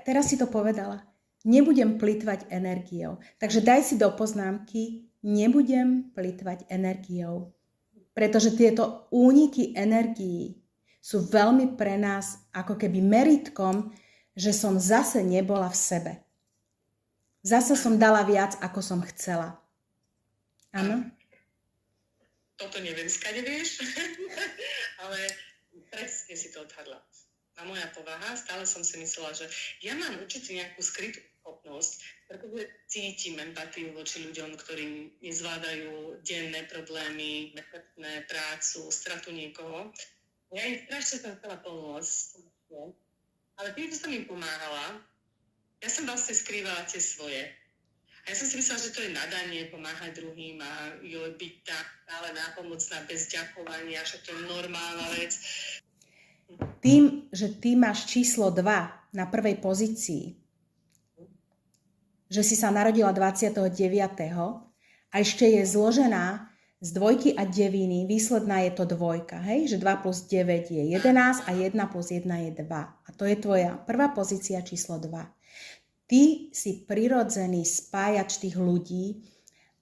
teraz si to povedala. Nebudem plytvať energiou. Takže daj si do poznámky, nebudem plytvať energiou. Pretože tieto úniky energií sú veľmi pre nás ako keby meritkom, že som zase nebola v sebe. Zase som dala viac, ako som chcela. Áno? Toto neviem, skade vieš, ale presne si to odhadla. A moja povaha, stále som si myslela, že ja mám určite nejakú skrytú schopnosť, pretože cítim empatiu voči ľuďom, ktorí nezvládajú denné problémy, mesačné prácu, stratu niekoho. Ja im strašne som chcela pomôcť, ale tým, že som im pomáhala, ja som vlastne skrývala tie svoje. A ja som si myslela, že to je nadanie pomáhať druhým a byť tak stále nápomocná bez ďakovania, že to je normálna vec. Tým, že ty máš číslo 2 na prvej pozícii, že si sa narodila 29. a ešte je zložená z 2 a 9, výsledná je to 2, hej? Že 2 plus 9 je 11 a 1 plus 1 je 2. A to je tvoja prvá pozícia číslo 2. Ty si prirodzený spájač tých ľudí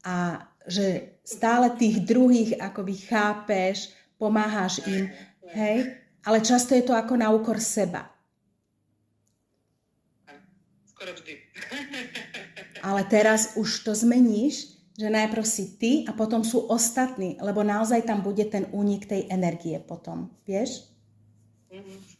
a že stále tých druhých akoby chápeš, pomáhaš im, hej? Ale často je to ako na úkor seba. Skoro vždy. Ale teraz už to zmeníš, že najprv si ty a potom sú ostatní, lebo naozaj tam bude ten únik tej energie potom, vieš? Mm-hmm.